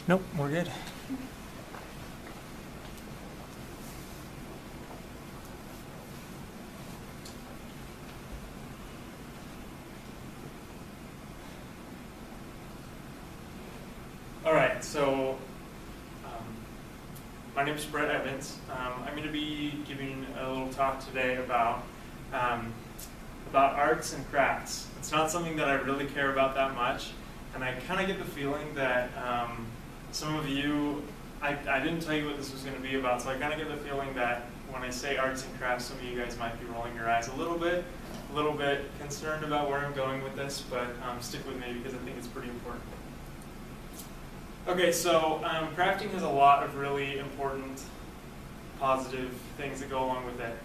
Nope, we're good. All right, so my name is Brett Evans. I'm going to be giving a little talk today about arts and crafts. It's not something that I really care about that much, and I kind of get the feeling that some of you, I didn't tell you what this was going to be about, so I kind of get the feeling that when I say arts and crafts, some of you guys might be rolling your eyes a little bit concerned about where I'm going with this, but stick with me because I think it's pretty important. Okay, so crafting has a lot of really important positive things that go along with it.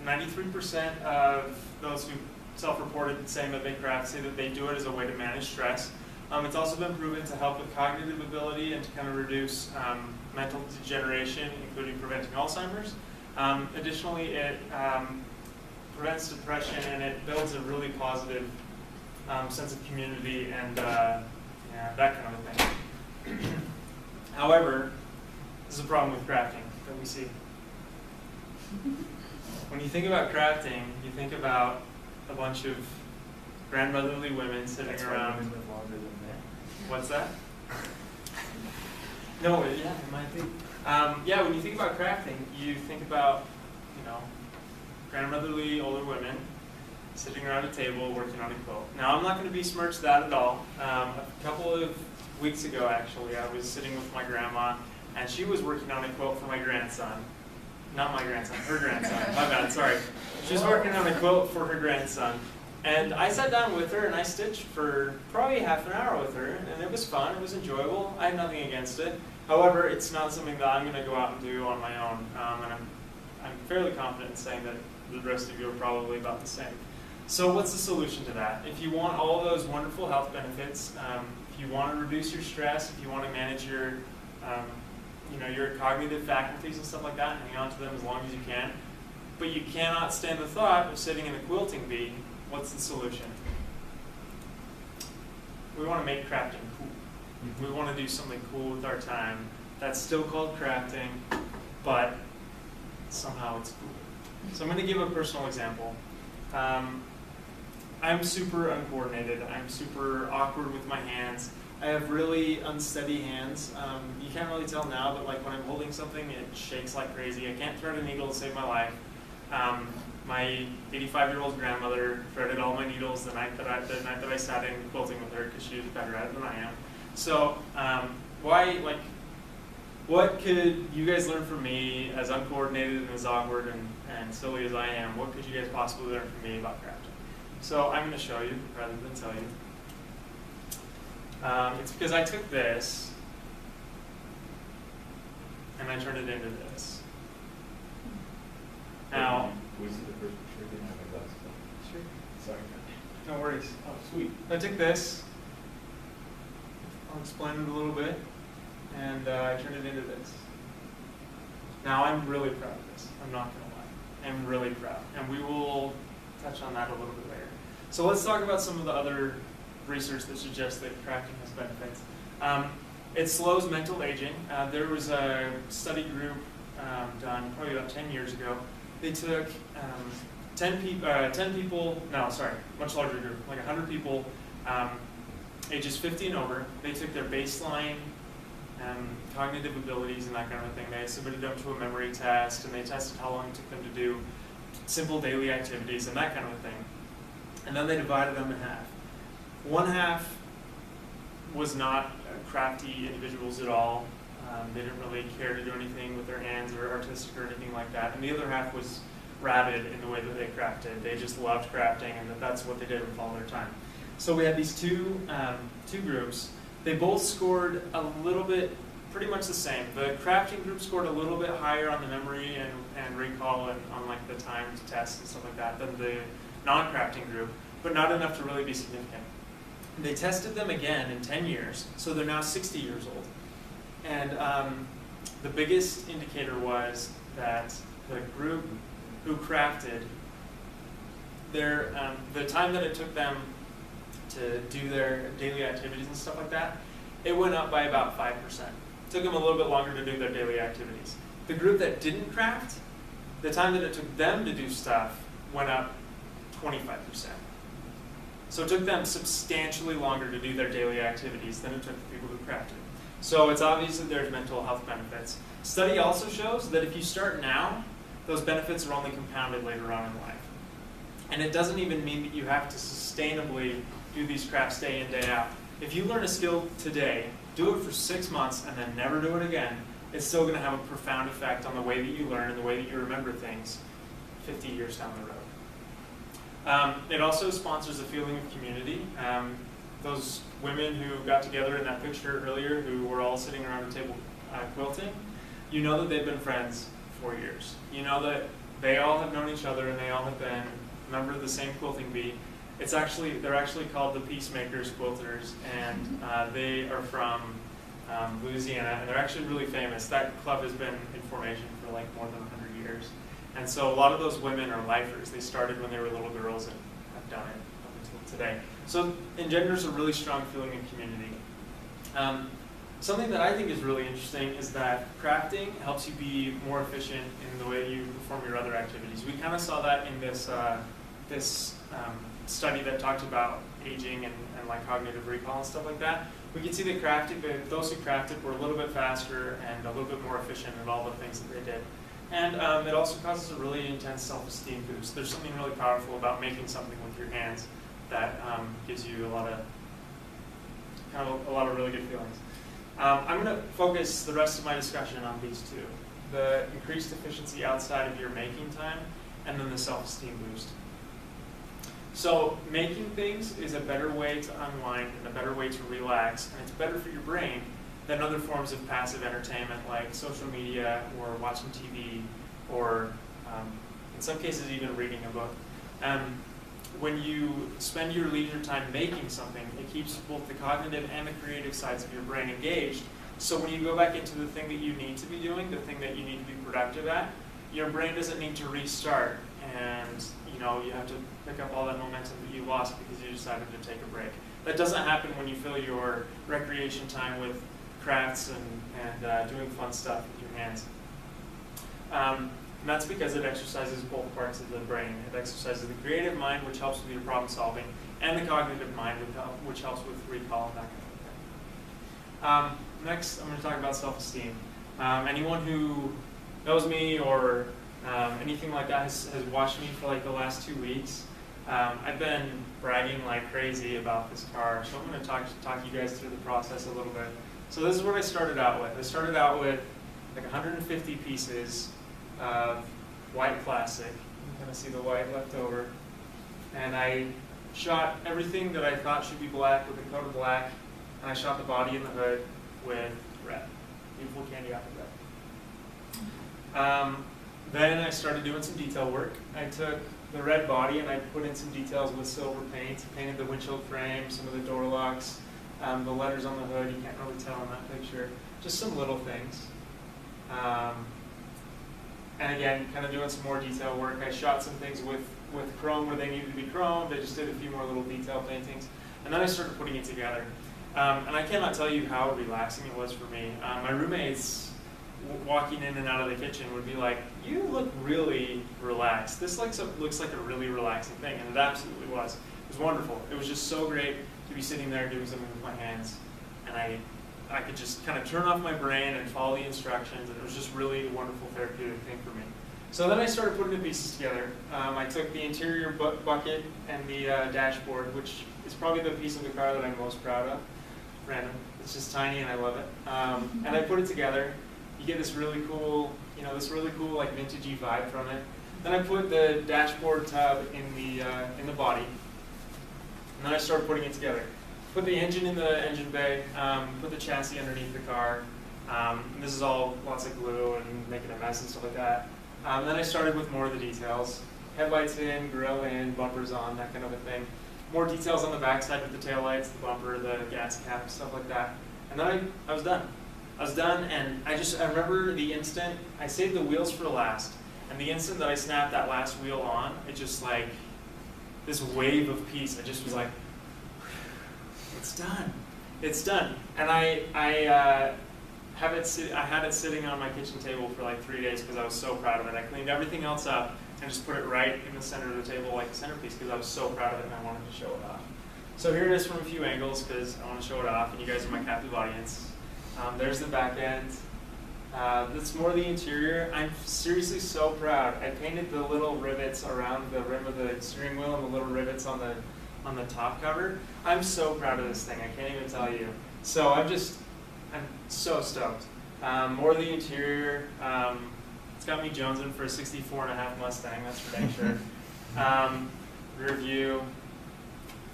93% of those who self-reported saying that they craft say that they do it as a way to manage stress. It's also been proven to help with cognitive ability and to kind of reduce mental degeneration, including preventing Alzheimer's. Additionally, it prevents depression and it builds a really positive sense of community and that kind of a thing. However, this is a problem with crafting that we see. When you think about crafting, you think about a bunch of grandmotherly women sitting around. Women live longer than men. What's that? No, yeah, it might be. Yeah, when you think about crafting, you think about, grandmotherly older women sitting around a table working on a quilt. Now, I'm not going to besmirch that at all. A couple of weeks ago, actually, I was sitting with my grandma, and she was working on a quilt for my grandson. Not my grandson, her grandson. My bad, sorry. She was working on a quilt for her grandson. And I sat down with her and I stitched for probably half an hour with her, and it was fun, it was enjoyable. I had nothing against it. However, it's not something that I'm going to go out and do on my own. And I'm fairly confident in saying that the rest of you are probably about the same. So what's the solution to that? If you want all those wonderful health benefits, if you want to reduce your stress, if you want to manage your your cognitive faculties and stuff like that, and hang on to them as long as you can, but you cannot stand the thought of sitting in a quilting bee, what's the solution? We want to make crafting cool. We want to do something cool with our time. That's still called crafting, but somehow it's cool. So I'm going to give a personal example. I'm super uncoordinated. I'm super awkward with my hands. I have really unsteady hands. You can't really tell now, but like when I'm holding something, it shakes like crazy. I can't thread a needle to save my life. My 85-year-old grandmother threaded all my needles the night that I sat in quilting with her because she was better at it than I am. So what could you guys learn from me, as uncoordinated and as awkward and silly as I am? What could you guys possibly learn from me about crafting? So I'm going to show you rather than tell you. It's because I took this and I turned it into this. Now, Was it the first picture? Didn't have my glasses on. sure, Sorry. no worries. Oh, sweet. I took this, I'll explain it a little bit, and I turned it into this. Now I'm really proud of this, I'm not going to lie. I'm really proud, and we will touch on that a little bit later. So let's talk about some of the other research that suggests that crafting has benefits. It slows mental aging. There was a study group done probably about 10 years ago. They took 10 people, much larger group, like 100 people, ages 50 and over. They took their baseline cognitive abilities and that kind of thing. They submitted them to a memory test, and they tested how long it took them to do simple daily activities and that kind of thing. And then they divided them in half. One half was not crafty individuals at all. They didn't really care to do anything with their hands or artistic or anything like that. And the other half was rabid in the way that they crafted. They just loved crafting, and that's what they did with all their time. So we had these two groups. They both scored a little bit, pretty much the same. The crafting group scored a little bit higher on the memory and recall and on like the time to test and stuff like that than the non-crafting group, but not enough to really be significant. They tested them again in 10 years, so they're now 60 years old. And the biggest indicator was that the group who crafted, the time that it took them to do their daily activities and stuff like that, it went up by about 5%. Took them a little bit longer to do their daily activities. The group that didn't craft, the time that it took them to do stuff went up 25%. So it took them substantially longer to do their daily activities than it took the people who crafted. So it's obvious that there's mental health benefits. Study also shows that if you start now, those benefits are only compounded later on in life. And it doesn't even mean that you have to sustainably do these crafts day in, day out. If you learn a skill today, do it for 6 months, and then never do it again, it's still going to have a profound effect on the way that you learn and the way that you remember things 50 years down the road. It also sponsors a feeling of community. Those women who got together in that picture earlier, who were all sitting around a table quilting, you know that they've been friends for years. You know that they all have known each other and they all have been a member of the same quilting bee. They're actually called the Peacemakers Quilters, and they are from Louisiana, and they're actually really famous. That club has been in formation for like more than 100 years. And so a lot of those women are lifers. They started when they were little girls and have done it up until today. So it engenders a really strong feeling of community. Something that I think is really interesting is that crafting helps you be more efficient in the way you perform your other activities. We kind of saw that in this study that talked about aging and like cognitive recall and stuff like that. We could see that those who crafted were a little bit faster and a little bit more efficient at all the things that they did. And it also causes a really intense self-esteem boost. There's something really powerful about making something with your hands that gives you a lot of really good feelings. I'm going to focus the rest of my discussion on these two: the increased efficiency outside of your making time, and then the self-esteem boost. So making things is a better way to unwind and a better way to relax, and it's better for your brain than other forms of passive entertainment like social media or watching TV or in some cases even reading a book. When you spend your leisure time making something, it keeps both the cognitive and the creative sides of your brain engaged. So when you go back into the thing that you need to be doing, the thing that you need to be productive at, your brain doesn't need to restart, and you have to pick up all that momentum that you lost because you decided to take a break. That doesn't happen when you fill your recreation time with crafts and doing fun stuff with your hands. And that's because it exercises both parts of the brain. It exercises the creative mind, which helps with your problem solving, and the cognitive mind, which helps with recall and that kind of thing. Next, I'm going to talk about self-esteem. Anyone who knows me or anything like that has watched me for like the last 2 weeks. I've been bragging like crazy about this car, so I'm going to talk you guys through the process a little bit. So this is what I started out with. I started out with like 150 pieces of white plastic. You can kind of see the white left over. And I shot everything that I thought should be black with a coat of black, and I shot the body and the hood with red. Beautiful candy apple red. Then I started doing some detail work. I took the red body and I put in some details with silver paint, painted the windshield frame, some of the door locks, the letters on the hood. You can't really tell in that picture. Just some little things. And again, kind of doing some more detail work. I shot some things with chrome where they needed to be chromed. I just did a few more little detail paintings. And then I started putting it together. And I cannot tell you how relaxing it was for me. My roommates walking in and out of the kitchen would be like, "You look really relaxed. This looks like a really relaxing thing," and it absolutely was. It was wonderful. It was just so great to be sitting there doing something with my hands, and I could just kind of turn off my brain and follow the instructions, and it was just really a wonderful therapeutic thing for me. So then I started putting the pieces together. I took the interior bucket and the dashboard, which is probably the piece of the car that I'm most proud of. Random. It's just tiny and I love it. And I put it together. You get this really cool, like vintagey vibe from it. Then I put the dashboard tub in the body, and then I started putting it together. Put the engine in the engine bay, put the chassis underneath the car. And this is all lots of glue and making a mess and stuff like that. Then I started with more of the details. Headlights in, grille in, bumpers on, that kind of a thing. More details on the backside with the taillights, the bumper, the gas cap, stuff like that. And then I was done. I was done, and I remember the instant, I saved the wheels for last, and the instant that I snapped that last wheel on, it just like, this wave of peace, I just was like, it's done. it's done. And I had it sitting on my kitchen table for like 3 days because I was so proud of it. I cleaned everything else up and just put it right in the center of the table like a centerpiece because I was so proud of it and I wanted to show it off. So here it is from a few angles because I want to show it off, and you guys are my captive audience. There's the back end. That's more the interior. I'm seriously so proud. I painted the little rivets around the rim of the steering wheel and the little rivets on the top cover. I'm so proud of this thing. I can't even tell you. So I'm so stoked. More of the interior. It's got me jonesing for a 64.5 Mustang. That's for dang sure. Rear view,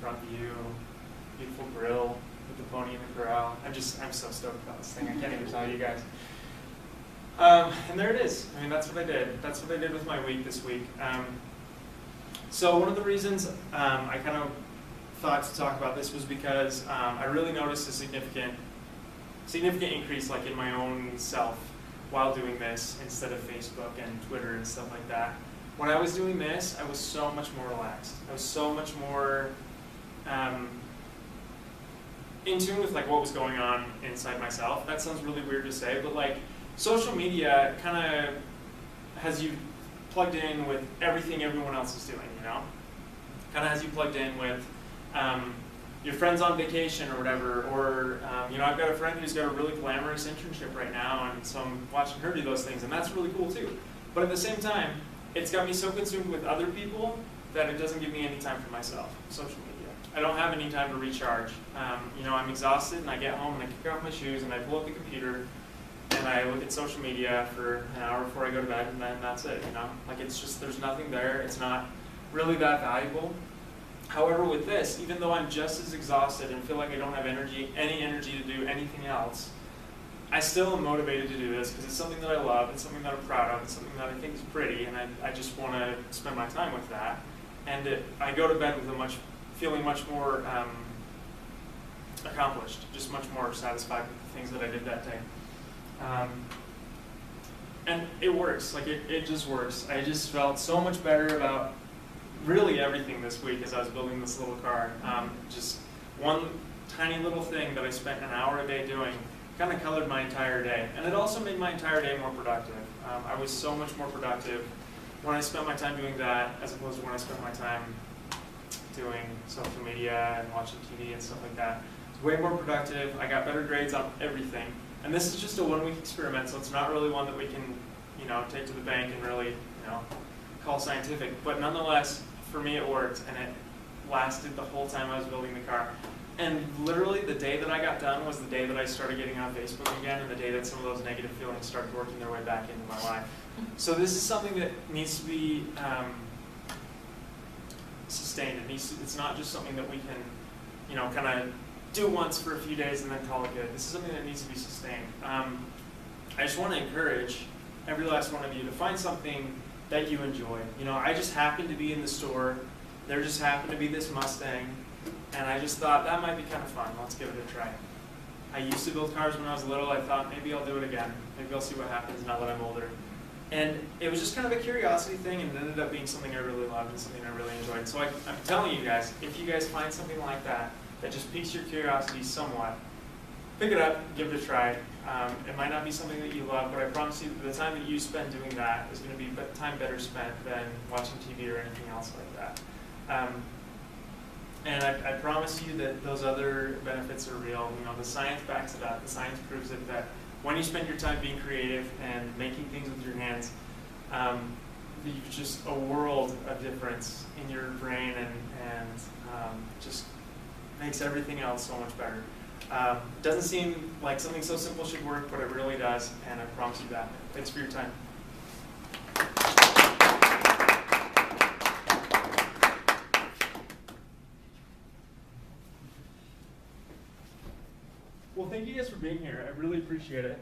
front view, beautiful grill with the pony in the corral. I'm so stoked about this thing. I can't even tell you guys. And there it is. I mean, that's what I did. That's what I did with my week this week. So one of the reasons I kind of thought to talk about this was because I really noticed a significant increase, like in my own self, while doing this instead of Facebook and Twitter and stuff like that. When I was doing this, I was so much more relaxed. I was so much more in tune with like what was going on inside myself. That sounds really weird to say, but like social media kind of has you plugged in with everything everyone else is doing, you know? Kind of has you plugged in with your friends on vacation or whatever, or you know, I've got a friend who's got a really glamorous internship right now, and so I'm watching her do those things, and that's really cool too. But at the same time, it's got me so consumed with other people that it doesn't give me any time for myself, social media. I don't have any time to recharge. You know, I'm exhausted, and I get home, and I kick off my shoes, and I pull up the computer, and I look at social media for an hour before I go to bed, and then that's it, you know? Like, it's just, there's nothing there. It's not really that valuable. However, with this, even though I'm just as exhausted and feel like I don't have any energy to do anything else, I still am motivated to do this because it's something that I love, it's something that I'm proud of, it's something that I think is pretty, and I just want to spend my time with that. And I go to bed with feeling much more accomplished, just much more satisfied with the things that I did that day. And it works, like it just works. I just felt so much better about really everything this week as I was building this little car. Just one tiny little thing that I spent an hour a day doing kind of colored my entire day. And it also made my entire day more productive. I was so much more productive when I spent my time doing that as opposed to when I spent my time doing social media and watching TV and stuff like that. It's way more productive. I got better grades on everything. And this is just a one-week experiment, so it's not really one that we can, you know, take to the bank and really, you know, call scientific. But nonetheless, for me it worked, and it lasted the whole time I was building the car. And literally the day that I got done was the day that I started getting on Facebook again, and the day that some of those negative feelings started working their way back into my life. So this is something that needs to be sustained. It's not just something that we can, you know, kind of do once for a few days and then call it good. This is something that needs to be sustained. I just want to encourage every last one of you to find something that you enjoy. You know, I just happened to be in the store. There just happened to be this Mustang, and I just thought that might be kind of fun. Let's give it a try. I used to build cars when I was little. I thought maybe I'll do it again. Maybe I'll see what happens now that I'm older. And it was just kind of a curiosity thing, and it ended up being something I really loved and something I really enjoyed. So I'm telling you guys, if you guys find something like that just piques your curiosity somewhat, pick it up, give it a try. It might not be something that you love, but I promise you the time that you spend doing that is going to be time better spent than watching TV or anything else like that. And I promise you that those other benefits are real. You know, the science backs it up. The science proves it that when you spend your time being creative and making things with your hands, there's just a world of difference in your brain, and just makes everything else so much better. Doesn't seem like something so simple should work, but it really does, and I promise you that. Thanks for your time. Well, thank you guys for being here. I really appreciate it.